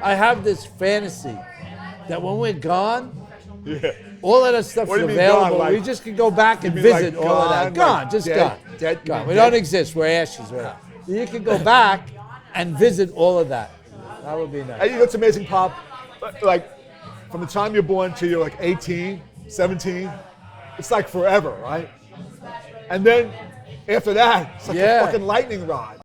I have this fantasy that when we're gone, all of that stuff is available. Like, we just can go back and visit all of that. Gone, like just dead, gone. Dead, gone. We don't exist. We're ashes. Right? You can go back and visit all of that. That would be nice. You know what's amazing, Pop? Like, from the time you're born to you're like 18, 17, it's like forever, right? And then after that, it's like a fucking lightning rod.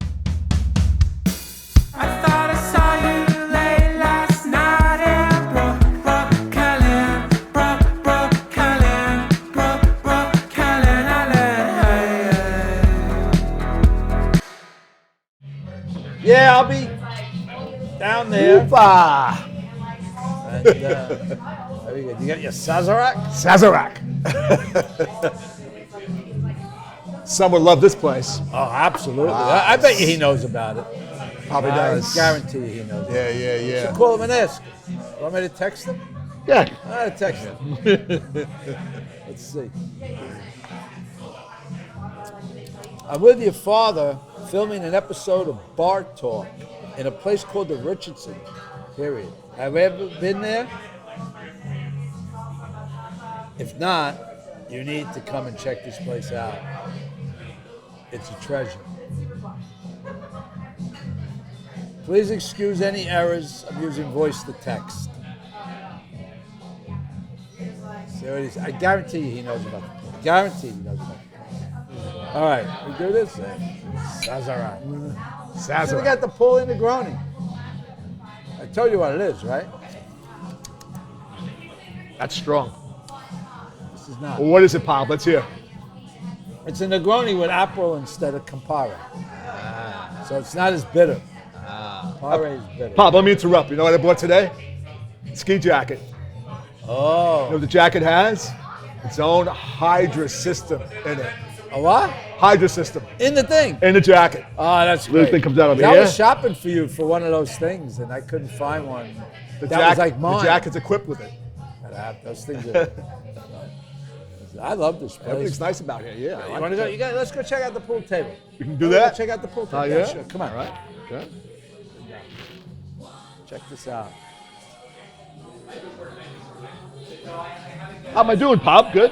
I thought I saw you late last night in Brooklyn, Yeah, I'll be down there. And, very good. You got your Sazerac? Sazerac. Some would love this place. Oh, absolutely. I bet you he knows about it. Probably does. I guarantee you he knows. Yeah. You should call him and ask. Want me to text him? Yeah. I'll text him. Let's see. I'm with your father filming an episode of Bar Talk in a place called the Richardson, period. Have you ever been there? If not, you need to come and check this place out. It's a treasure. Please excuse any errors of using voice to text. See what he's, I guarantee you he knows about it. Guarantee he knows about it. All right, we do this. Sazerac. Sazerac. We got the Paulie Negroni. I told you what it is, right? That's strong. This is not. Well, what is it, Pop? Let's hear. It's a Negroni with apple instead of Campari. So it's not as bitter. Campari is bitter. Pop, let me interrupt. You know what I bought today? Ski jacket. Oh. You know what the jacket has? Its own Hydra system in it. A what? Hydra system. In the thing? In the jacket. Oh, that's great. Little thing comes out of I here. was shopping for you for one of those things, and I couldn't find one. Was like mine. The jacket's equipped with it. Those things are... I love this place. Everything's nice about here, yeah. You want to go? Let's go check out the pool table. You can do that? Go check out the pool table. Oh, yeah? Sure. Come on. All right. Okay. Check this out. How am I doing, Pop? Good?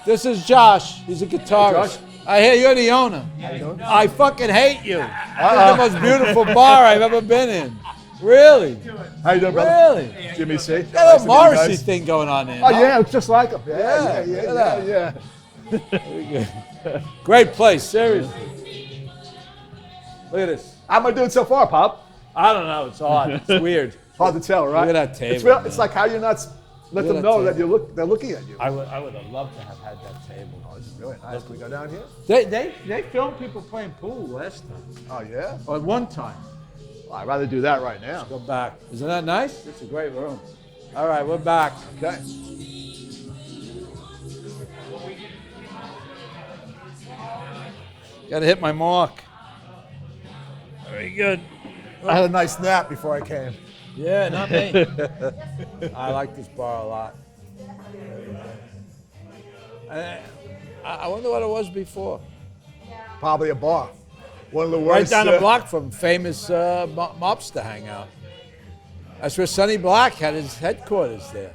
This is Josh. He's a guitarist. I hear you're the owner. How you doing? I fucking hate you. This is the most beautiful bar I've ever been in. Really? How you doing, brother? Really? Jimmy C. Got a little Morrissey thing going on there. Oh, yeah, it's just like him. Yeah. Very good. Great place, seriously. Look at this. How am I doing so far, Pop? I don't know. It's odd. It's weird. Hard to tell, right? Look at that table. It's like how you're not let them know that they're looking at you. I would have loved to have had that table. Oh, this is really nice. Can we go down here? They filmed people playing pool last time. Oh, yeah? Or one time. Well, I'd rather do that right now. Go back. Isn't that nice? It's a great room. All right, we're back. Okay. Got to hit my mark. Very good. I had a nice nap before I came. Yeah, not me. I like this bar a lot. I wonder what it was before. Probably a bar. One of the worst. Right down the block from famous Mobster Hangout. That's where Sonny Black had his headquarters there.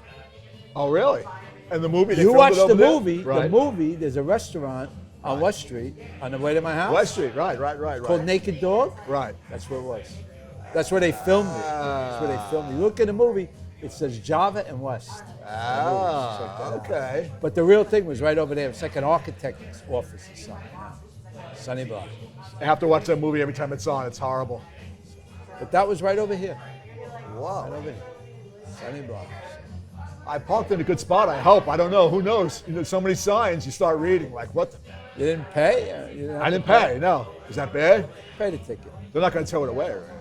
Oh, really? And the movie? You watched the movie. Right. The movie, there's a restaurant on West Street on the way to my house. West Street, right. Called Naked Dog. Right. That's where it was. That's where they filmed it. That's where they filmed it. You look at the movie, it says Java and West. Okay. But the real thing was right over there. It's like an architect's office or something. Sonny Black. I have to watch that movie every time it's on. It's horrible. But that was right over here. Wow. Right over here. Sonny Black. I parked in a good spot, I hope. I don't know. Who knows? You know, so many signs you start reading. Like, what? You didn't pay? I didn't pay, no. Is that bad? Pay the ticket. They're not going to tow it away, right?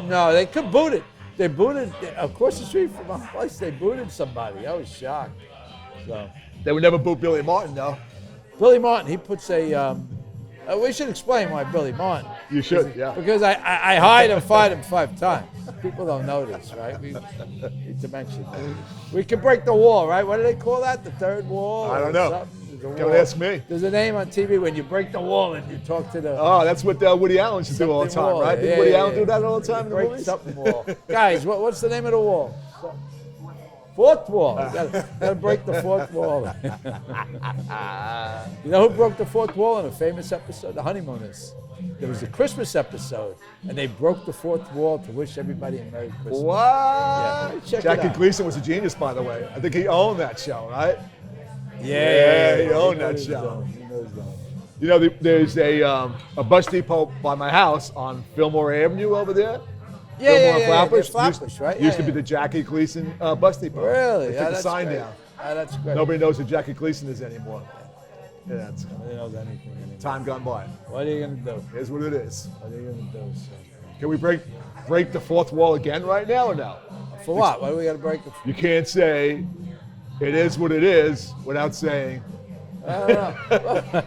No, they could boot it. They booted, across the street from my place, they booted somebody. I was shocked. So They would never boot Billy Martin, though. Billy Martin, he puts a, we should explain why Billy Martin. You should, yeah. Because I hired and fired him 5 times. People don't notice, right? We need to mention that. We can break the wall, right? What do they call that? The third wall? I don't know. wall. Don't ask me. There's a name on TV when you break the wall and you talk to the. Oh, that's what Woody Allen used to do all the time, wall. right? Did Woody Allen do that all the time in the Break movies? something wall. Guys, what's the name of the wall? Fourth wall. You gotta break the fourth wall. You know who broke the fourth wall in a famous episode? The Honeymooners. There was a Christmas episode, and they broke the fourth wall to wish everybody a Merry Christmas. What? Yeah, check it Jackie out. Gleason was a genius, by the way. I think he owned that show, right? Yeah, he owned that knows show. He knows that. You know, there's a bus depot by my house on Fillmore Avenue over there. Fillmore and Flatbush. Flatbush, right? Used to be the Jackie Gleason bus depot. Really? They Yeah, took the that's sign great. down. That's great. Nobody knows who Jackie Gleason is anymore. Yeah, that's Nobody knows anything anymore. time gone by. What are you gonna do? Here's what it is. What are you gonna do? Son? Can we break the fourth wall again right now or no? For what? Why do we gotta break it? You can't say it is what it is without saying, I don't know.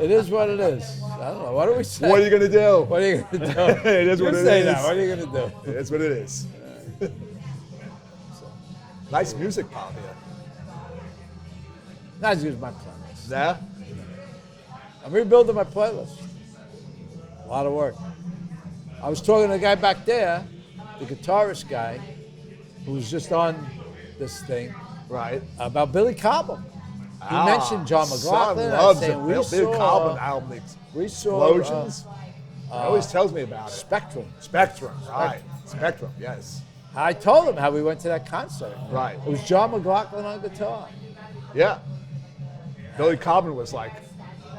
It is what it is. I don't know. What do we say? what are you going to do? What are you gonna do? It is You what it say is. that. What are you gonna do? It is what it is. Nice music, Paulie. Not as good as my playlist. Yeah? I'm rebuilding my playlist. A lot of work. I was talking to the guy back there, the guitarist guy, who was just on this thing, Right. about Billy Cobham. He mentioned John McLaughlin. Son I was loves saying, the Bill Cobham album. we saw Explosions. He always tells me about it. Spectrum. Spectrum. Right. Spectrum, yes. I told him how we went to that concert. Right. It was John McLaughlin on guitar. Yeah. Billy Cobham was like,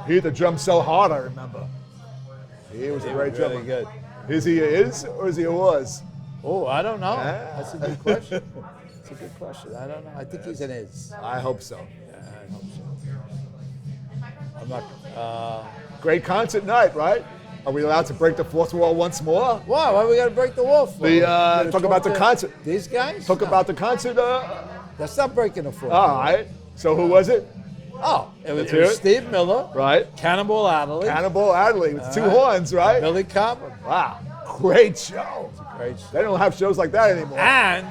he hit the drum so hard, I remember. He was a great drummer. Really good. Is he or is he a was? Oh, I don't know. Ah. That's a good question. That's a good question. I don't know. I think he's an is. I hope so. Yeah, I hope so. I'm not. Great concert night, right? Are we allowed to break the fourth wall once more? Why? Why we got to break the wall for? Talk about the concert. These guys? Talk about the concert. That's not breaking the fourth. All right. So who was it? Oh, it was Let's hear it. Steve Miller, Right. Cannonball Adderley, Cannonball Adderley with two horns, right? Billy Cobham. Wow. Great show. Great show. They don't have shows like that anymore. And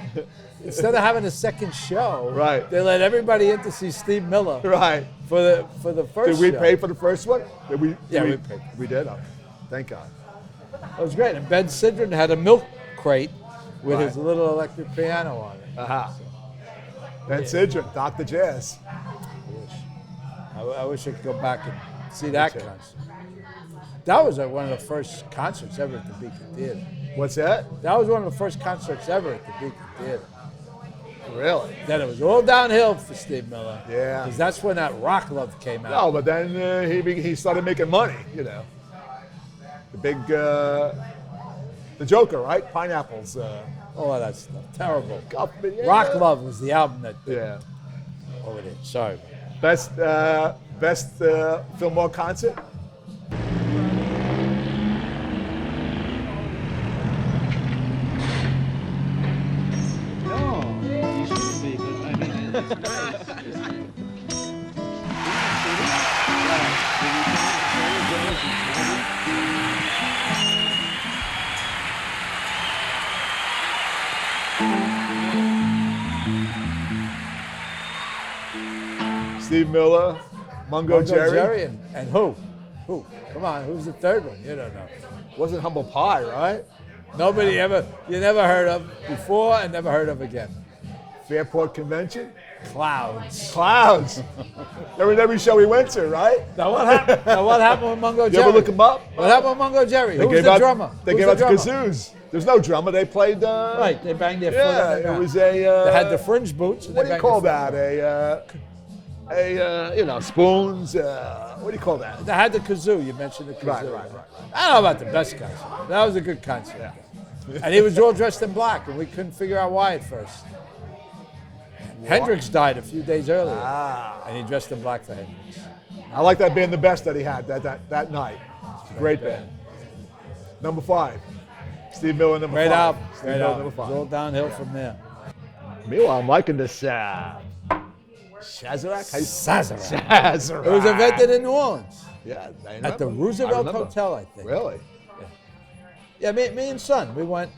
instead of having a second show, Right. they let everybody in to see Steve Miller Right. for the first Did we show. pay for the first one? Did we? Yeah, did we paid. We did? Okay. Thank God. It was great. And Ben Sidran had a milk crate with Right. his little electric piano on it. Aha. Ben Sidran, Dr. Jazz. I wish I could go back and see that too. concert. That was one of the first concerts ever at the Beacon Theater. What's that? That was one of the first concerts ever at the Beacon Theater. Really? Then it was all downhill for Steve Miller. Yeah. Because that's when that Rock Love came out. No, but then he started making money, you know. The big, the Joker, right? Pineapples. All of that stuff. Terrible. Yeah. Rock Love was the album that did. Yeah. Oh, it is. Sorry. Best Fillmore concert? No, you shouldn't be, but I mean, it's great. Steve Miller, Mungo Jerry. And who? Who? Come on, who's the third one? You don't know. Wasn't Humble Pie, right? Nobody ever, you never heard of before and never heard of again. Fairport Convention? Clouds. Clouds. Every show we went to, right? Now what happened? Now what happened with Mungo You Jerry? ever look him up? What happened with Mungo Jerry? Who was gave the out- drummer? They Who's gave out the drummer? kazoos. There's no drummer. They played. Right, they banged their foot Yeah, on the it ground. was a. They had the fringe boots. And What they do you banged call their foot. that? Spoons. What do you call that? They had the kazoo. You mentioned the kazoo. Right. I don't know about the best concert. That was a good concert. And he was all dressed in black, and we couldn't figure out why at first. Hendrix died a few days earlier, and he dressed in black for Hendrix. I like that being the best that he had that night. It's a great band. Number 5. Steve Miller, number 5. Great album. Steve Great Miller, album. number It was 5. all downhill from there. Meanwhile, I'm liking this. Sazerac? Sazerac. Sazerac. It was invented in New Orleans Yeah, I at the remember. Roosevelt I remember. Hotel, I think. Really? Yeah, me and son, we went.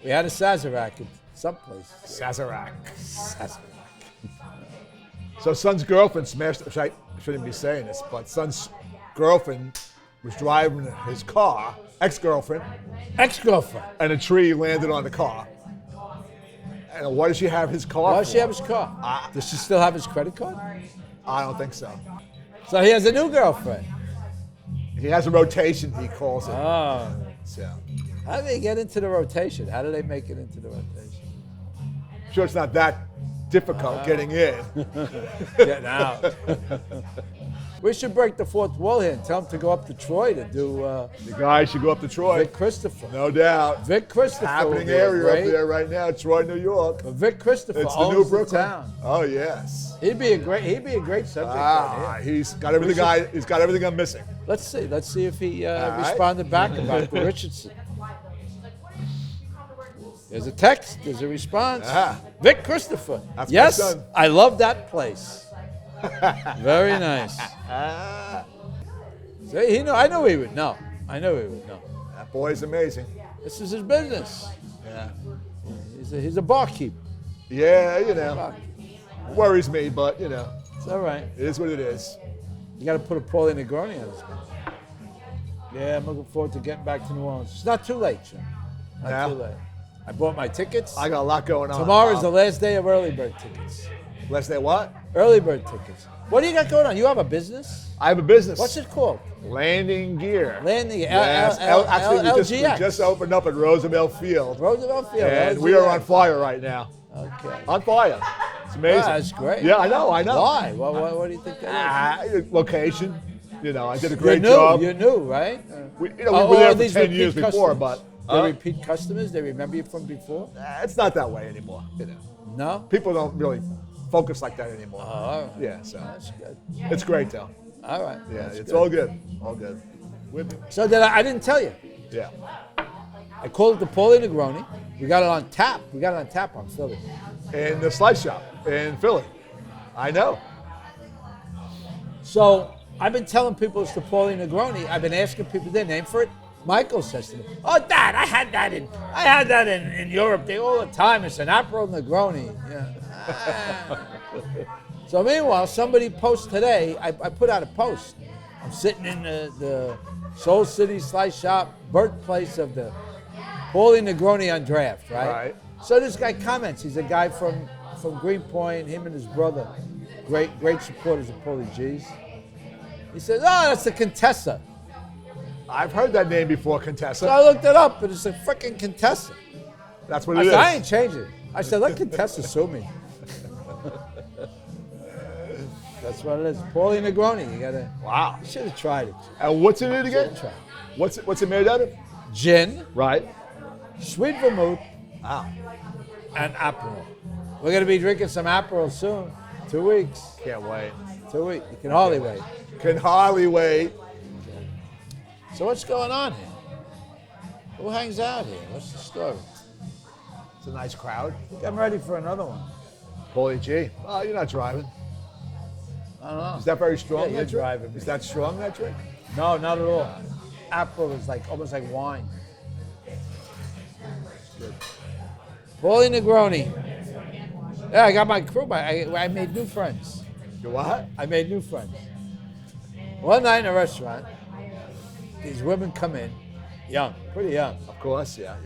We had a Sazerac at some place. Sazerac. Sazerac. So son's girlfriend smashed. I shouldn't be saying this, but son's girlfriend was driving his car, ex-girlfriend, and a tree landed on the car. And why does she have his car? Why does she have his car? Does she still have his credit card? I don't think so. So he has a new girlfriend. He has a rotation, he calls it. Oh. So. How do they get into the rotation? How do they make it into the rotation? Sure, it's not that difficult getting in. Getting out. We should break the fourth wall here and tell him to go up to Troy to do. The guy should go up to Troy. Vic Christopher. No doubt. Vic Christopher. Happening area up there right now, Troy, New York. But Vic Christopher It's the owns new Brooklyn. town. Oh yes. He'd be a great subject. Right here. He's got everything. He's got everything I'm missing. Let's see if he right. responded back about the Richardson. There's a text. There's a response. Vic Christopher. That's my yes, son. I love that place. Very nice. See, I know he would know. That boy's amazing. This is his business. Yeah. He's a barkeep. Yeah, you know. Worries me, but you know. It's all right. It is what it is. You got to put a Paulie Negroni on his menu. Yeah, I'm looking forward to getting back to New Orleans. It's not too late, Jim. Not too late. I bought my tickets. I got a lot going on. Tomorrow's the last day of early bird tickets. Last day what? Early bird tickets. What do you got going on? You have a business? I have a business. What's it called? Landing Gear. Landing Gear. Yes. Actually, we LGX. just opened up at Roosevelt Field. Roosevelt Field. And LGX. we are on fire right now. Okay. On fire. It's amazing. Wow, that's great. Yeah, I know. Why? What do you think that is? Location. You know, I did a great job. You're new, right? We were there for 10 years before, but they repeat customers. They remember you from before. It's not that way anymore. You know, No. people don't really focus like that anymore. Oh, all right. Yeah, so That's good. it's great though. All right. Yeah, That's it's good. all good. All good. With me. So I didn't tell you. Yeah. I called it the Paulie Negroni. We got it on tap. We got it on tap on Philly. In the slice shop in Philly. I know. So I've been telling people it's the Paulie Negroni. I've been asking people their name for it. Michael says to me, "Oh, Dad, I had that in Europe. They all the time. It's an Aperol Negroni." Yeah. So meanwhile, somebody posts today. I put out a post. I'm sitting in the Soul City Slice Shop, birthplace of the Paulie Negroni on draft, right? Right. So this guy comments. He's a guy from Greenpoint. Him and his brother, great supporters of Paulie Gee's. He says, "Oh, that's the Contessa." I've heard that name before, Contessa. So I looked it up, and it's a freaking Contessa. That's what I it said, is. I ain't changing it. I said, let Contessa sue me. That's what it is. Paulie Negroni. Wow. You should have tried it. And what's in it again? Should've tried it. What's it made out of? Gin, Right. sweet vermouth, Wow. and Aperol. We're going to be drinking some Aperol soon. 2 weeks. Can't wait. 2 weeks. You can hardly wait. Can hardly wait. So what's going on here? Who hangs out here? What's the story? It's a nice crowd. I think I'm ready for another one. Paulie Gee. Oh, you're not driving. I don't know. Is that very strong? Yeah, you're that drink? driving. Is that strong, that drink? No, not at all. Aperol is almost like wine. Good. Paulie Negroni. Yeah, I got my crew. I made new friends. You what? I made new friends. One night in a restaurant, these women come in, young, pretty young. Of course, yeah.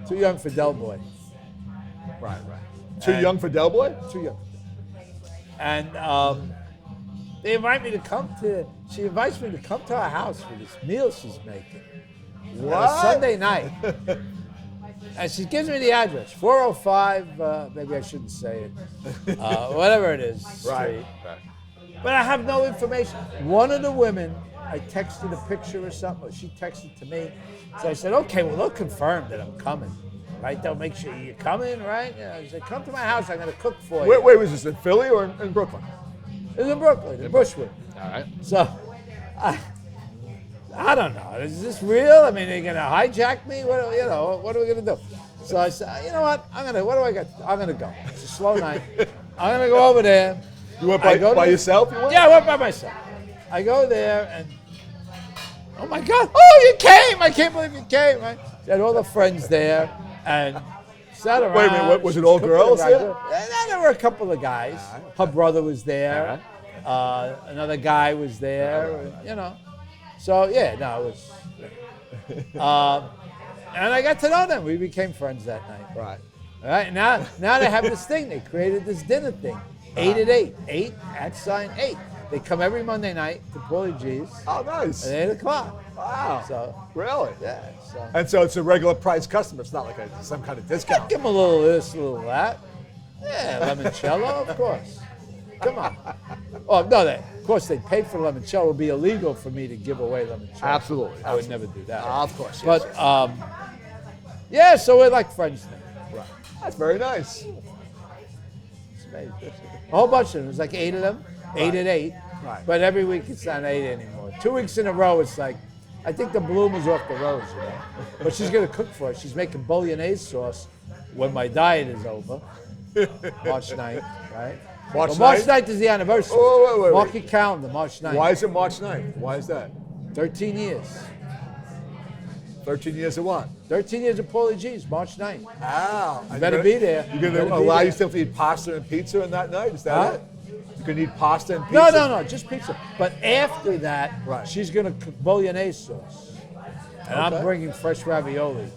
Too young for Del Boy. Right. Too young for Del Boy? Too young. And they invite me to come she invites me to come to her house for this meal she's making. What? On a Sunday night. And she gives me the address, 405, maybe I shouldn't say it, whatever it is, Right. street. But I have no information. One of the women, I texted a picture or something, or she texted to me. So I said, okay, well, they'll confirm that I'm coming, right? They'll make sure you're coming, right? Yeah. I said, come to my house, I'm going to cook for you. Wait, was this in Philly or in Brooklyn? It was in Brooklyn, in Bushwick. All right. So, I don't know. Is this real? I mean, are they going to hijack me? What are we going to do? So I said, you know what? What do I got? I'm going to go. It's a slow night. I'm going to go over there. You went by yourself? You went? Yeah, I went by myself. I go there and, oh my God, oh, you came. I can't believe you came. Right? She had all the friends there. And Sat around. Wait a minute, was it all cooking girls around. there? And there were a couple of guys. Her brother was there. Another guy was there. You know. So yeah, no, it was. And I got to know them. We became friends that night. Right. All right. Now they have this thing. They created this dinner thing. 8 at 8. 8 @ 8. They come every Monday night to Paulie Gee's. Oh, nice. At 8 o'clock. Wow. So Really? yeah. So And so it's a regular price customer. It's not like some kind of discount. give them a little this, a little that. Yeah, limoncello, of course. Come on. Oh no, of course they pay for limoncello. It would be illegal for me to give away limoncello. Absolutely. I would never do that. Of course. But yeah, so we're like friends now. Right. That's very nice. It's amazing. A whole bunch of them. It was like 8 of them. 8 at 8. Right. But every week it's not 8 anymore. 2 weeks in a row, it's like, I think the bloom is off the rose, you know. But she's going to cook for us. She's making bolognese sauce when my diet is over. March 9th, right? March Well, March 9th? 9th is the anniversary. Oh, wait. Mark your calendar, March 9th. Why is it March 9th? Why is that? 13 years. 13 years of what? 13 years of Paulie Gee's, March 9th. Wow. You better be there. You're going Better to be allow there. yourself to eat pasta and pizza on that night? Is that Huh? it? You can eat pasta and pizza? No, just pizza. But after that, Right. she's going to cook bolognese sauce. And I'm Okay. bringing fresh ravioli.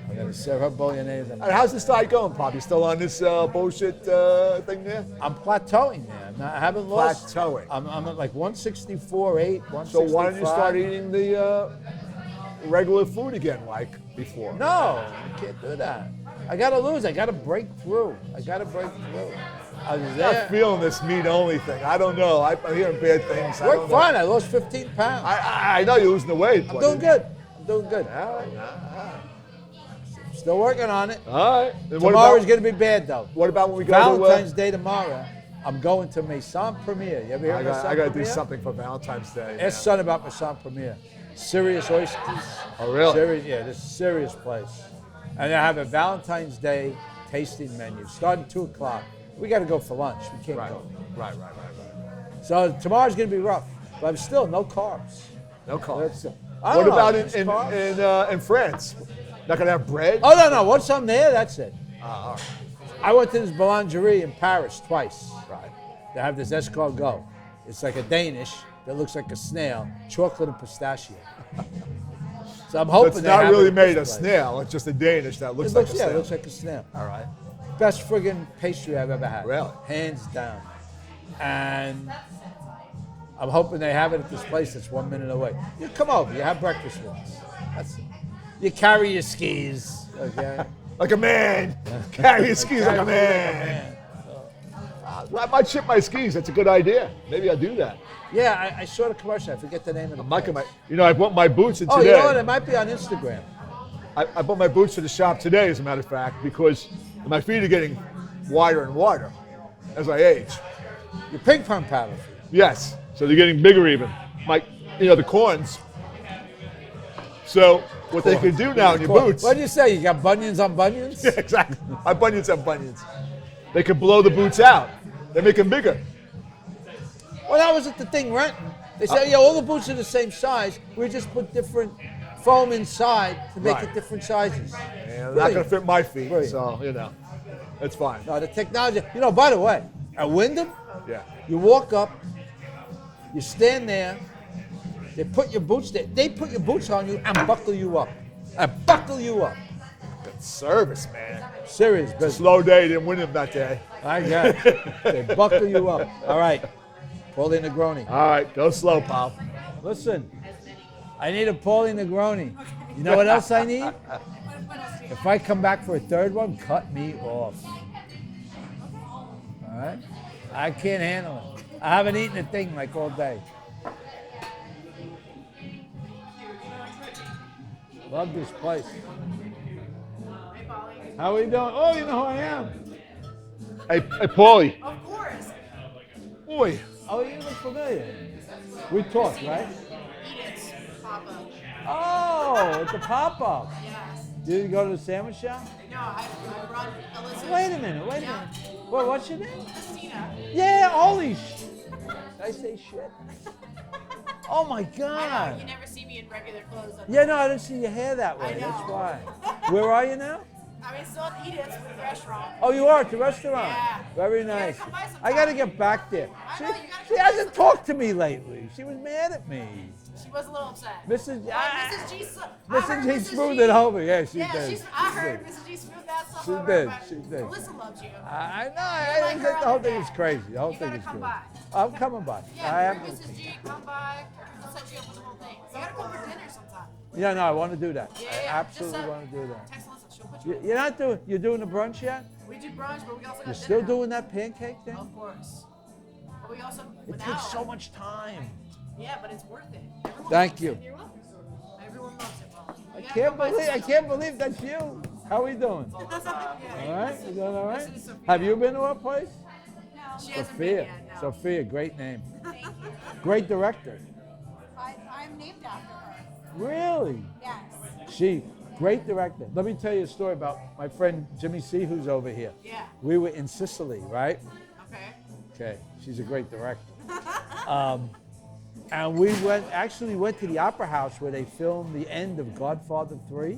I'm going to serve her bolognese. And how's this diet going, Pop? You still on this bullshit thing there? I'm plateauing there. I haven't lost. Plateauing. I'm at like 164.8, 165. So why don't you start eating the regular food again like before? No, you can't do that. I got to lose. I got to break through. I was I'm there. not feeling this meat-only thing. I don't know. I'm hearing bad things. I Worked don't know. fine. I lost 15 pounds. I know you're losing the weight. I'm doing good. All right. Still working on it. All right. And what Tomorrow's about, going to be bad, though. what about when we go Valentine's to... Day tomorrow. I'm going to Maison Premier. You ever hear of Maison I got to do Premier? something for Valentine's Day. Ask son about Maison Premier. Serious oysters. Oh, really? Serious, yeah, this is a serious place. And they have a Valentine's Day tasting menu starting 2 o'clock. We got to go for lunch. We can't go. Right. So tomorrow's going to be rough. But I'm still no carbs. No carbs. I What don't know, about just in carbs. in France? Not going to have bread? Oh, no. Once I'm there, that's it. All right. I went to this boulangerie in Paris twice. Right. They have this escargot. It's like a Danish that looks like a snail, chocolate and pistachio. So I'm hoping It's they not have really it at made this of place. snail. It's just a Danish that looks It like looks, a yeah, snail. it looks like a snail. All right. Best friggin' pastry I've ever had. Really? Hands down. And I'm hoping they have it at this place that's 1 minute away. You come over, you have breakfast with us. That's it. You carry your skis, okay? Like a man. Carry your skis like a man. I might ship my skis. That's a good idea. Maybe I'll do that. Yeah, I saw the commercial. I forget the name of the place. I bought my boots in Oh, today. you know what? It might be on Instagram. I bought my boots to the shop today, as a matter of fact, because my feet are getting wider and wider as I age. Your ping pong paddle. Yes, so they're getting bigger even. The corns. So what they can do now in your boots. What do you say? You got bunions on bunions? Yeah, exactly. My bunions have bunions. They can blow the boots out. They make them bigger. Well, that was at the thing renting. They said, yeah, all the boots are the same size. We just put different foam inside to make Right. it different sizes. And they're not going to fit my feet, Brilliant. so, it's fine. No, the technology. By the way, at Wyndham, Yeah. you walk up, you stand there, they put your boots there. They put your boots on you and buckle you up. Good service, man. Serious business. Slow day, didn't win him that day. I got it. They buckle you up. All right. Paulie Negroni. All right, go slow, pal. Listen, I need a Paulie Negroni. You know what else I need? If I come back for a third one, cut me off. All right? I can't handle it. I haven't eaten a thing like all day. Love this place. How are you doing? Oh, you know who I am. Hey, Paulie. Of course. Boy. Oh, you look familiar. We talked, right? Edith, Papa. Oh, it's a pop-up. Yes. Did you go to the sandwich shop? No, I run Elizabeth. Wait a minute. Yeah. Well, what's your name? Christina. Yeah, holy sh... Did I say shit? Oh my I know, God. you never see me in regular clothes. Yeah, no, I didn't see your hair that way. I know. That's why. Where are you now? I mean, still at Edith's with the restaurant. Oh, you are at the restaurant? Yeah. Very gotta nice. come by sometime. I got to get back there. I She, know, you gotta she come by hasn't sometime. talked to me lately. She was mad at me. She was a little upset. Mrs. Mrs. G. Mrs. G smoothed it over. Yeah, she Yeah, did. I heard Mrs. G smoothed that stuff She over. did, but she did. Alyssa loves you. I know. You're like her The whole other thing is dad. crazy. The whole You thing gotta is come crazy. by. I'm coming by. I Yeah, am. bring Mrs. G, come by. We'll set you up with the whole thing. You gotta come for dinner sometime. Yeah, no, I want to do that. Yeah, I yeah. absolutely Just, want to do that. Text Alyssa, she'll put you. You're not doing. You're doing the brunch yet? We do brunch, but we also got You're dinner still now. doing that pancake thing? Of course. But we also It without. takes so much time. Yeah, but it's worth it. Everyone Thank loves you. it. You're welcome. Everyone loves it, Paulie. You I gotta can't come by believe. I sometime. can't believe that's you. How are we doing? Yeah. All right. You doing all right? This is Sofia. Have you been to our place? She hasn't been Sophia. yet, no. Sophia, great name. Great director. I'm named after her. Really? Yes. Great director. Let me tell you a story about my friend Jimmy C, who's over here. Yeah. We were in Sicily, right? Okay. Okay, she's a great director. And we actually went to the Opera House where they filmed the end of Godfather 3,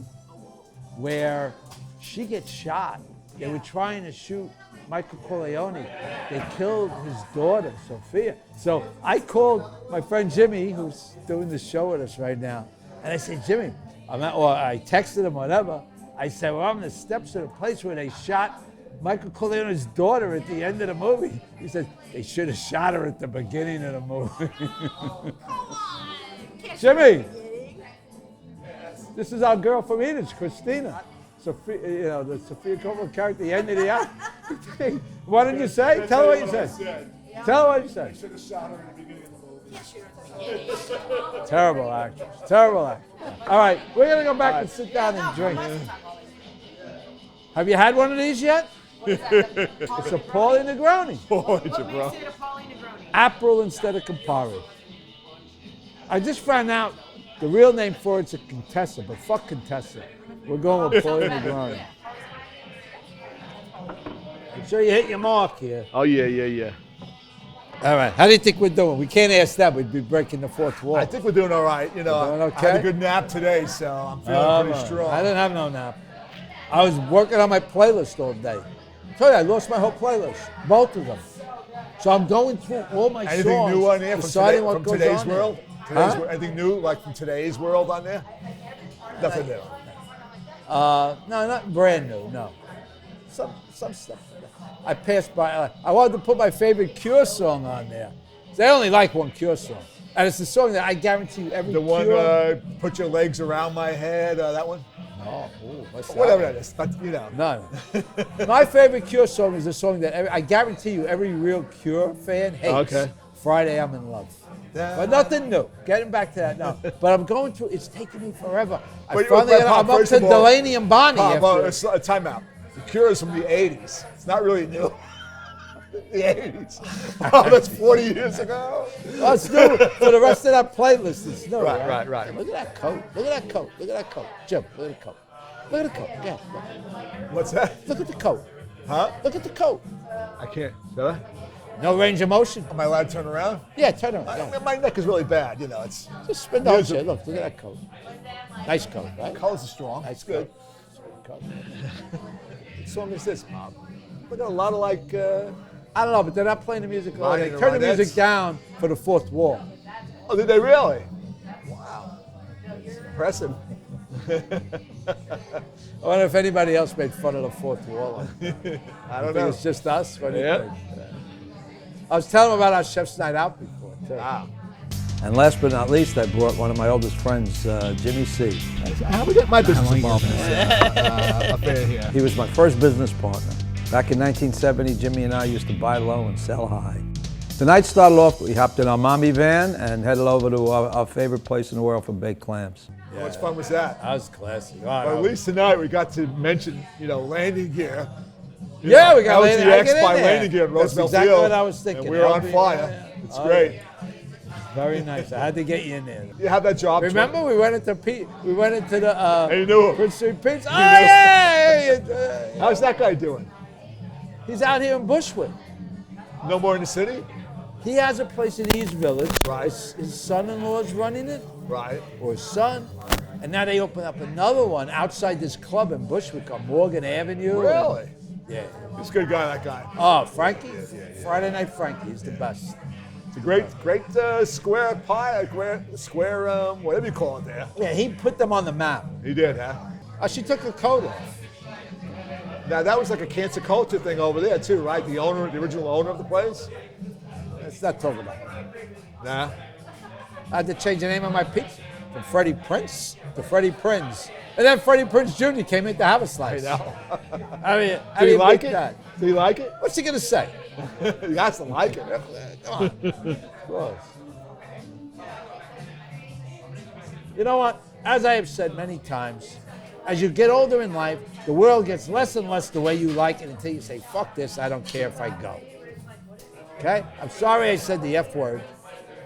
where she gets shot. They were trying to shoot Michael Corleone. They killed his daughter, Sofia. So I called my friend Jimmy, who's doing the show with us right now, and I said, Jimmy, I texted him, whatever. I said, well, I'm on the steps of the place where they shot Michael Corleone's daughter at the end of the movie. He said, they should have shot her at the beginning of the movie. Jimmy, this is our girl from Edith, Christina. Sophia, the Sofia Coppola character, the end of the act. What did you say? Tell her what you said. Tell her what you said. Should have shot her in the beginning of the movie. Terrible actress. Terrible actress. All right, we're going to go back and sit down and drink. Have you had one of these yet? It's a Paulie Negroni. Boy, What makes it a Paulie Negroni? April instead of Campari. I just found out the real name for it's a Contessa, but fuck Contessa. We're going with Paulie Negroni. I'm sure you hit your mark here. Oh, yeah. All right, how do you think we're doing? We can't ask that. We'd be breaking the fourth wall. I think we're doing all right. You know, Doing I okay? had a good nap today, so I'm feeling pretty strong. I didn't have no nap. I was working on my playlist all day. I told you, I lost my whole playlist, both of them. So I'm going through all my Anything songs, new on there from, deciding today, what from goes today's on world? Huh? Anything new, like from today's world on there? Nothing new. No, not brand new. No, some stuff. I passed by. I wanted to put my favorite Cure song on there. They only like one Cure song, and it's the song that I guarantee you every The one, Cure. put your legs around my head, that one? No, ooh, what's that? Whatever that is, but you know. No. My favorite Cure song is the song that I guarantee you every real Cure fan hates. Okay. Friday, I'm in Love. But nothing new. Getting back to that now. But I'm going through. It's taking me forever. But Pop, I'm up first to of all, Delaney and Bonnie. Pop, after- it's a time out. The Cure is from the 80s. It's not really new. The 80s. Oh, that's 40 years ago. Oh, it's new for the rest of that playlist. It's new. Right. Look at that coat. Look at that coat. Look at that coat. Jim, look at the coat. Look at the coat. Yeah, look. What's that? Look at the coat. Huh? Look at the coat. I can't. Should I? No range of motion. Am I allowed to turn around? Yeah, turn around. Yeah. My neck is really bad, you know. It's Just spin the whole shit. Look at that coat. Nice coat, right? colors are strong. Nice It's good. coat. What song is this, Pop? We got a lot of like. I don't know, but they're not playing the music. Ronnie They and turn the Ronettes. music down for the fourth wall. Oh, did they really? Wow. It's impressive. I wonder if anybody else made fun of the fourth wall. I I don't think know. it's just us. What do you Yeah. think? I was telling them about our chef's night out before, too. Wow. And last but not least, I brought one of my oldest friends, Jimmy C. How we get my business involved in this affair here? He was my first business partner. Back in 1970, Jimmy and I used to buy low and sell high. The night started off, we hopped in our mommy van and headed over to our favorite place in the world for baked clams. How much fun was that? That was classic. But at least tonight we got to mention, landing gear. Yeah, we got LTX landing by gear. landing gear at That's Roosevelt exactly Field. what I was thinking. And we were on LB, fire. yeah. It's Oh, great. yeah. Very nice. I had to get you in there. You had that job. Remember, we went into the And you knew him. Prince Street Pizza. Oh knew him. yeah! How's that guy doing? He's out here in Bushwick. No more in the city? He has a place in East Village. Right. His son-in-law's running it, Right. or his son, And now they open up another one outside this club in Bushwick on Morgan Avenue. Really? Yeah. He's a good guy, that guy. Oh, Frankie? Friday Night Frankie is the best. It's a great square pie, square, whatever you call it there. Yeah, he put them on the map. He did, huh? Oh, she took her coat off. Now, that was like a cancer culture thing over there, too, right? The original owner of the place? Let's not talk about it. Nah. I had to change the name of my pizza from Freddie Prince to Freddie Prince. And then Freddie Prince Jr. came in to have a slice. I know. I mean, Did he like it? Did he like it? What's he going to say? He has to like it. Come on. Of course. You know what? As I have said many times, as you get older in life, the world gets less and less the way you like it until you say, fuck this, I don't care if I go. Okay? I'm sorry I said the F word,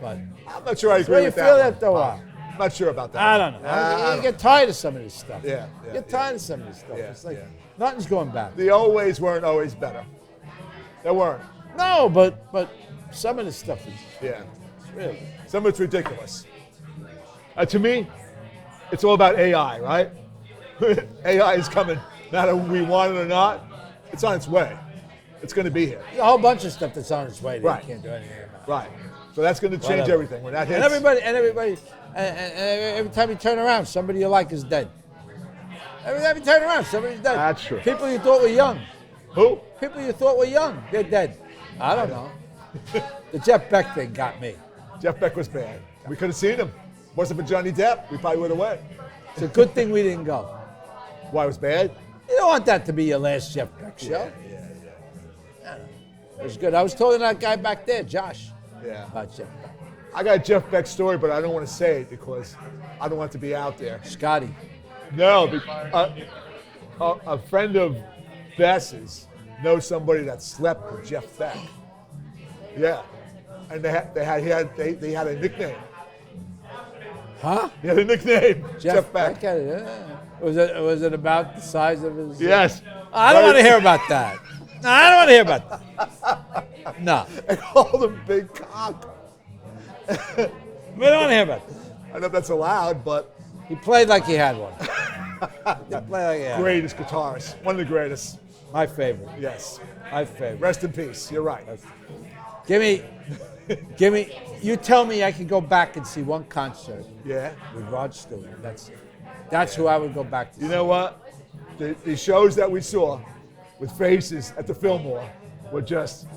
but I'm not sure I agree where you with feel that. that though? I'm not sure about that. I don't know. You get tired of some of this stuff. Yeah, You get tired of some of this stuff. Yeah, It's like yeah. nothing's going back. The old ways weren't always better. They weren't. No, but some of this stuff is Yeah. really. Some of it's ridiculous. To me, it's all about AI, right? AI is coming, no matter we want it or not. It's on its way. It's going to be here. There's a whole bunch of stuff that's on its way that Right. you can't do anything about. Right. So that's going to change Whatever. everything when that hits. And every time you turn around, somebody you like is dead. Every time you turn around, somebody's dead. That's true. People you thought were young. Who? People you thought were young, they're dead. I don't know. The Jeff Beck thing got me. Jeff Beck was bad. We could have seen him. Wasn't for Johnny Depp, we probably would have went. It's a good thing we didn't go. Why, it was bad? You don't want that to be your last Jeff Beck show. Yeah. It was good. I was telling that guy back there, Josh, Yeah. about Jeff Beck. I got a Jeff Beck story, but I don't want to say it because I don't want it to be out there. Scotty. No, a friend of Bess's knows somebody that slept with Jeff Beck. Yeah, and they had a nickname. Huh? He had a nickname. Jeff Beck. Was it about the size of his? Yes. I don't want to hear about that. No, I don't want to hear about that. No, They called him Big Cock. we don't want to hear about that. I don't know if that's allowed, but He played like he had one. He played like he had one. greatest guitarist, one of the greatest. My favorite. Yes. My favorite. Rest in peace. You're right. Give me. You tell me I could go back and see one concert Yeah. with Rod Stewart. That's who I would go back to. You know what? The shows that we saw with Faces at the Fillmore were just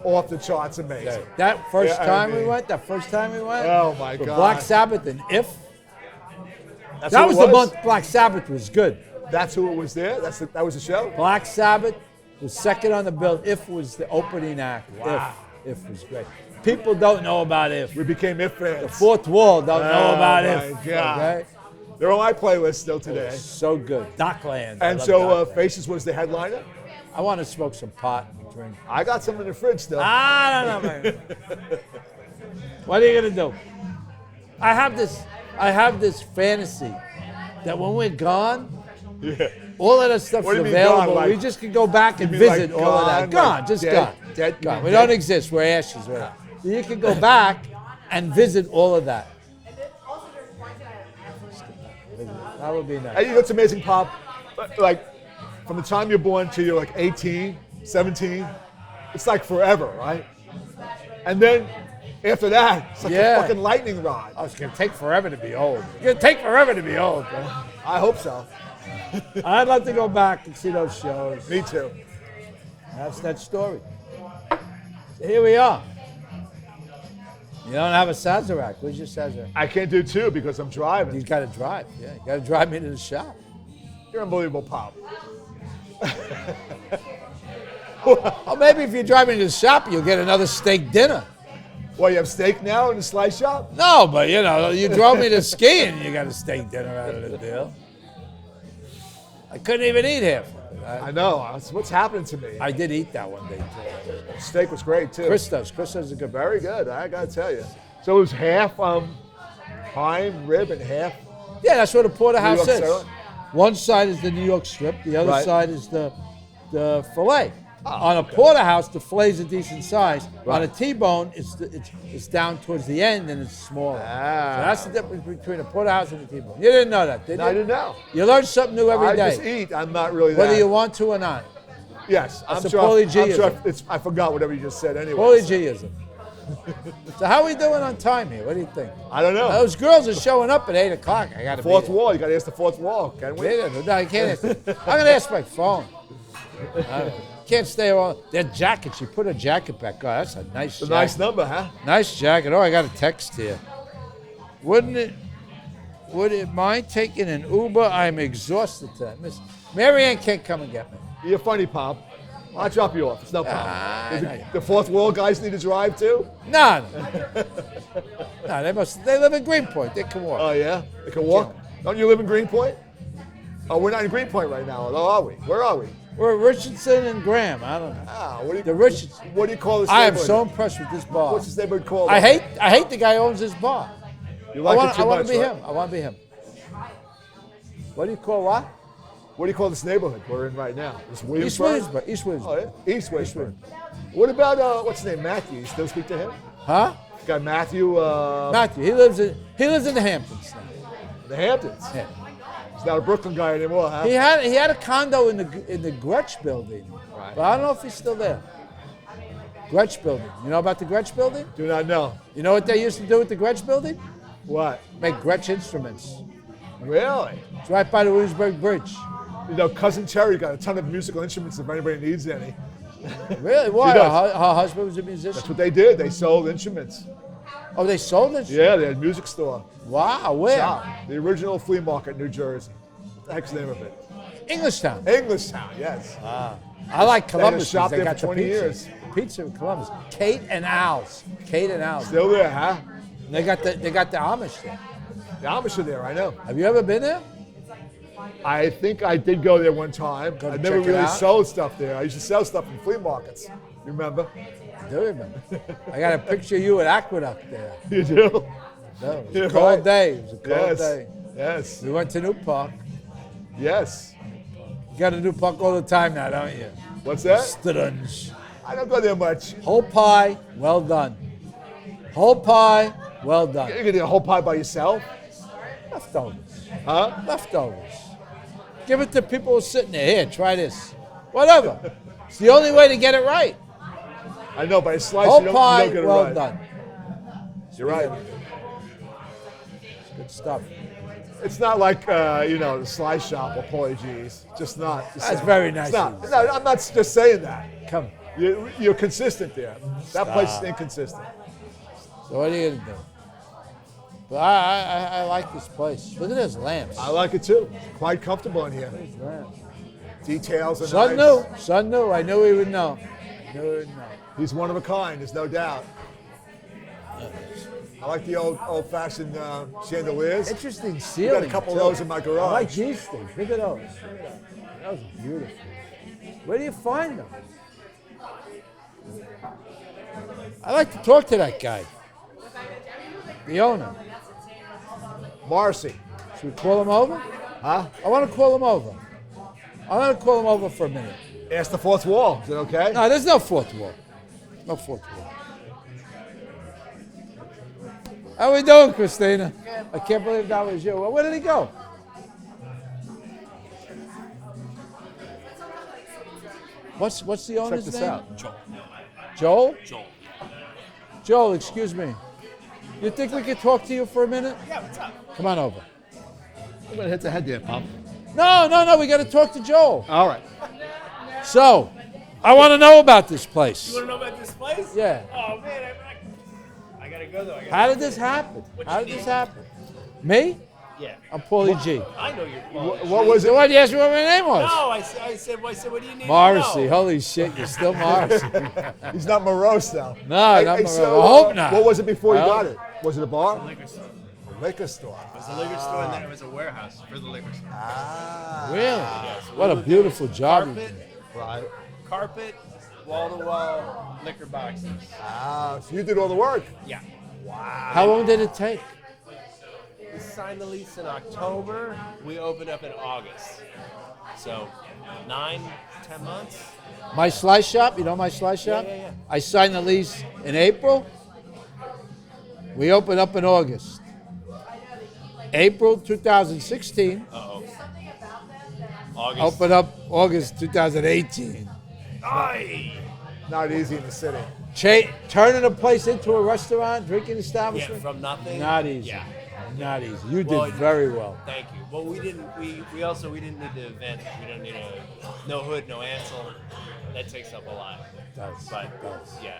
off the charts amazing. That first Yeah, I time mean- we went. Oh, my with God. Black Sabbath and If. That's That who was it the month Black Sabbath was good. That's who it was there? That was the show? Black Sabbath was second on the bill. If was the opening act. Wow. If was great. People don't know about If. We became If fans. The fourth wall don't know about my If. God. Okay? They're on my playlist still today. So good. Dockland. I And love so Dockland. Faces was the headliner. I want to smoke some pot and drink. I got some in the fridge still. I don't know, man. What are you gonna do? I have this fantasy that when we're gone, Yeah. all of that stuff's What do you mean available. gone? Like- we just can go back and You mean like visit all of that. gone, Gone, like just dead- gone. dead- Gone. you We mean don't dead? exist. We're ashes. Right? So you can go back and visit all of that. That would be nice. And you know what's amazing, Pop? Like, from the time you're born till you're like 18, 17, it's like forever, right? And then after that, it's like Yeah. a fucking lightning rod. Oh, it's gonna take forever to be old. It's gonna take forever to be old. Bro. I hope so. I'd love to go back and see those shows. Me too. That's that story. So here we are. You don't have a Sazerac. Where's your Sazerac? I can't do two because I'm driving. You got to drive. Yeah, you got to drive me to the shop. You're unbelievable, Pop. Oh, maybe if you drive me to the shop, you'll get another steak dinner. Well, you have steak now in the slice shop? No, but you know, you drove me to skiing, you got a steak dinner out of the deal. I couldn't even eat half of it. I know. That's what's happening to me. I did eat that one day too. Steak was great too. Christos is a good. Very good. I gotta tell you. So it was half prime rib and half. Yeah, that's what a porterhouse New York is. sirloin? One side is the New York strip, the other Right. side is the fillet. On a porterhouse, the fille's a decent size. On a T-bone, it's down towards the end and it's smaller. So that's the difference between a porterhouse and a T-bone. You didn't know that, did you? No, I didn't know. You learn something new every day. I just eat. I'm not really whether that. you want to or not. Yes, That's I'm a sure. Paulie Gee I'm sure ism. I forgot whatever you just said anyway. Paulie Gee ism. So how are we doing on time here? What do you think? I don't know. Those girls are showing up at 8 o'clock. I got to Fourth wall. You got to ask the fourth wall, can we? No, you can't ask. I'm going to ask my phone. Can't stay on. That jacket, she put her jacket back on. That's a nice It's a jacket. nice number, huh? Nice jacket. Oh, I got a text here. Would it mind taking an Uber? I'm exhausted today. Miss Marianne can't come and get me. You're funny, Pop. I'll drop you off. It's no problem. I know you. The fourth wall guys need to drive too? No. No, they live in Greenpoint. They can walk. Oh, yeah? They can walk? Don't you live in Greenpoint? Oh, we're not in Greenpoint right now. Oh, are we? Where are we? We're at Richardson and Graham. I don't know. Ah, The Richardson. what do you call this I am neighborhood? so impressed with this bar. What's this neighborhood called? I hate the guy who owns this bar. You like it too I want much, to be right? him. I want to be him. What do you call what? What do you call this neighborhood we're in right now? This East Williamsburg? Williamsburg. East Williamsburg. Oh, yeah? East Williamsburg. What about, what's his name, Matthew? You still speak to him? Huh? Guy Matthew, Matthew. He lives in the Hamptons now. the Hamptons. Yeah. He's not a Brooklyn guy anymore, huh? He had a condo in the Gretsch building, but I don't know if he's still there. Gretsch building. You know about the Gretsch building? Do not know. You know what they used to do with the Gretsch building? What? Make Gretsch instruments. Really? It's right by the Williamsburg Bridge. You know, Cousin Terry got a ton of musical instruments if anybody needs any. Really? Why? She Her, does. her husband was a musician. That's what they did. They sold instruments. Oh, they sold it? Yeah, they had a music store. Wow, where? Shop. The original flea market in New Jersey. What the heck's the name of it? Englishtown. Englishtown, yes. I like They had a Columbus. shop They there got for the 20 pizza. years. Pizza in Columbus. Kate and Al's. Kate and Al's. Still there, huh? They got the Amish there. The Amish are there, I know. Have you ever been there? I think I did go there one time. Go I to never check it really out? sold stuff there. I used to sell stuff in flea markets. You remember? I do remember. I got a picture of you at Aqueduct there. You do? No, it was Yeah, a cold right. day. It was a cold Yes. day. Yes. We went to New Park. Yes. You got to New Park all the time now, don't you? What's that? Students. I don't go there much. Whole pie, well done. Whole pie, well done. You can eat a whole pie by yourself? Leftovers. Huh? Leftovers. Give it to people who are sitting there. Here, try this. Whatever. It's the only way to get it right. I know, by a slice Whole you pie, don't get it well right. done. You're right. Good stuff. It's not like, the slice shop or Paulie Gee's. Just not. the That's same. very nice It's not. of you. No, I'm not just saying that. Come. You're consistent there. That place is inconsistent. So what are you gonna do? But I like this place. Look at those lamps. I like it too. Quite comfortable in here. These lamps. Details are Son nice. knew. Son knew. I knew he would know. Knew he would know. He's one of a kind, there's no doubt. I like the old-fashioned chandeliers. Interesting I ceiling. got a couple of too. those in my garage. I like these things. Look at those. Those are beautiful. Where do you find them? I like to talk to that guy. The owner. Morrissey. Should we call him over? Huh? I want to call him over. I want to call him over for a minute. Ask the fourth wall. Is it okay? No, there's no fourth wall. No fourth wall. How we doing, Christina? I can't believe that was you. Well, where did he go? What's the owner's this name? out. Joel. Joel. Joel, excuse me. You think we could talk to you for a minute? Yeah, what's up? Come on over. I'm going to hit the head there, Pop. No. We got to talk to Joel. All right. So, I want to know about this place. You want to know about this place? Yeah. Oh, man, I got to go, though. How did this happen? How did this happen? Me? Yeah. I'm Paulie Gee. I know you're Paulie. What was So it? why did you ask me what my name was? No, I said, what do you need Morrissey. to know? Holy shit, you're still Morrissey. He's not morose, though. No, not morose. So, I hope not. What was it before you Well- got it? Was it a bar? Liquor store. A liquor store. It was a liquor store, and then it was a warehouse for the liquor store. Ah. Really? What a beautiful job. you Carpet, did. Right. carpet, wall-to-wall liquor boxes. Ah, so you did all the work. Yeah. How long did it take? We signed the lease in October. We opened up in August. So 9, 10 months. My slice shop, you know my slice shop? Yeah. I signed the lease in April. We opened up in August. April 2016. Uh-oh. August. Opened up August 2018. Aye. Not easy in the city. Turning a place into a restaurant, drinking Yeah, establishment. from nothing. Not easy. Yeah. Not easy. You Well, did very well. Thank you. Well, we didn't need the event. We don't need no hood, no Ansel. That takes up a lot. Does. But Does. yeah.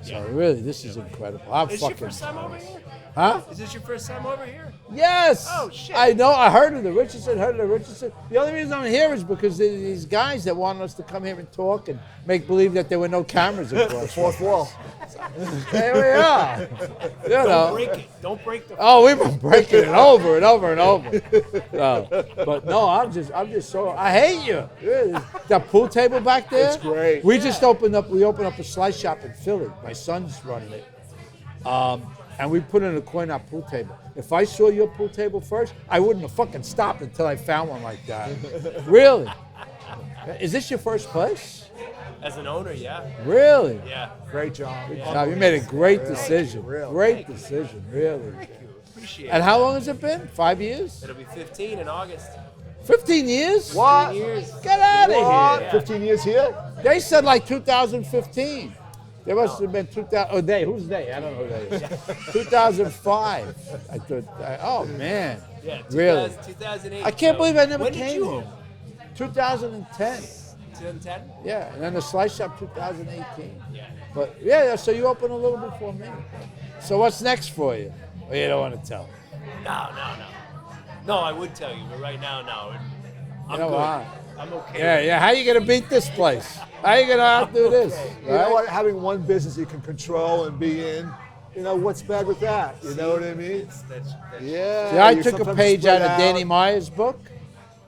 So really, this is incredible. I'm Is this your fucking. first time over here? Huh? Is this your first time over here? Yes. Oh, shit. I know. I heard of the Richardson. The only reason I'm here is because these guys that wanted us to come here and talk and make believe that there were no cameras across. Fourth wall. There we are. You Don't know. break it. Don't break the. Oh, we've been breaking it over and over and over. But no, I'm just so. I hate you. Really. That pool table back there. It's great. We just opened up. We opened up a slice shop in Philly. My son's running it. And we put in a coin op pool table. If I saw your pool table first, I wouldn't have fucking stopped until I found one like that. Really? Is this your first place? As an owner, yeah. Really? Yeah. Great job. No, you made a great decision. Really. Great decision, really. Thank you. Appreciate And it. how long has it been? 5 years? It'll be 15 in August. 15 years? What? 15 years. Get out What? of here. 15 years here? They said like 2015. There must have been 2000. Oh, they. Who's they? I don't know who that is. 2005. I thought. Oh man. Yeah. Really? 2008. I can't So believe I never when did came you here. open? 2010. 2010. Yeah, and then the slice shop 2018. Yeah. But yeah, so you opened a little before me. So what's next for you? Oh, you don't want to tell. No. No, I would tell you, but right now, no. I'm You know good. why? I'm okay. Yeah. How you gonna beat this place? How you gonna outdo this? You know Right? what? Having one business you can control and be in, you know, what's bad with that? You know what I mean? That's Yeah. See, I you took a sometimes page spread out of Danny Meyer's book.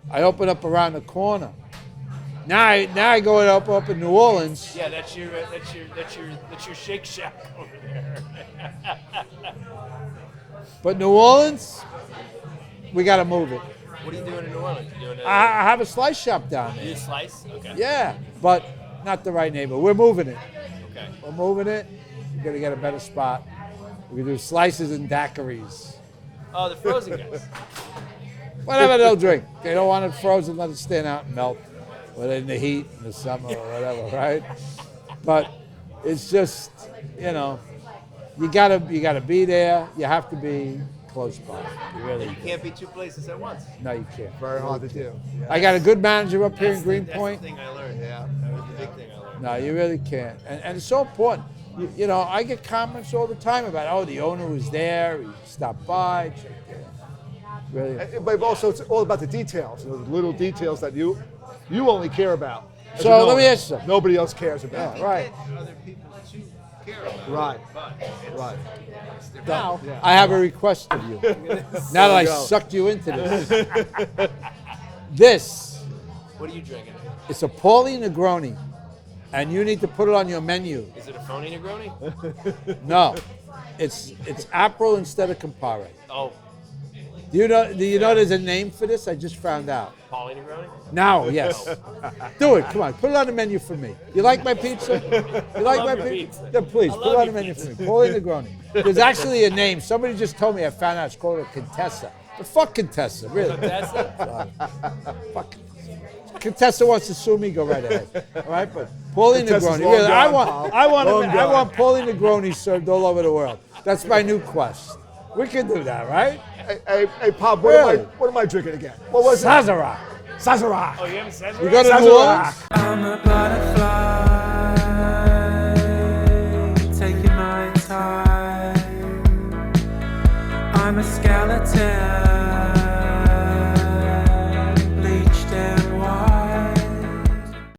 I opened up around the corner. Now I go and open up in New Orleans. Yeah, that's your Shake Shack over there. But New Orleans, we got to move it. What are you doing in New Orleans? You doing I have a slice shop down you there. slice? Okay. Yeah, but not the right neighborhood. We're moving it. Okay. We're moving it. We're going to get a better spot. We're going to do slices and daiquiris. Oh, the frozen guys. Whatever they'll drink. They don't want it frozen, let it stand out and melt. Whether in the heat, in the summer, or whatever, right? But it's just, you know, you gotta be there. You have to be close by. You really You do. can't be two places at once. No, you can't. Very hard to do. I got a good manager up here in That's Greenpoint. the thing I learned. Yeah. That was the big thing I learned. No, you really can't. And it's so important. You know, I get comments all the time about, oh, the owner was there, he stopped by, checked in. Really. But also, it's all about the details, the little details that you only care about. As So an let me owner. ask you something. Nobody else cares about. Yeah, right. Get other people to care about. Right. But it's, Right. it's different. Now, Yeah. I have a request of you. Now that I go. sucked you into this, What are you drinking? it's a Paulie Negroni, and you need to put it on your menu. Is it a phony Negroni? No, it's April instead of Campari. Oh, Do you know there's a name for this? I just found out. Paulie Negroni? Now, yes. Do it. Come on, put it on the menu for me. You like my pizza? You like love my your pizza? pizza. Yeah, please I put it love on the your menu pizza. for me. Paulie Negroni. There's actually a name. Somebody just told me. I found out it's called a Contessa. But fuck Contessa, really. Contessa? Fuck. Contessa wants to sue me. Go right ahead. All right, but Paulie Contessa's Negroni. long Really, I gone, want Long I gone. want Paulie Negroni served all over the world. That's my new quest. We can do that, right? Hey, Pop, Really? what am I drinking again? What was it? Sazerac. Sazerac. Oh, you haven't said You that? go to New Orleans?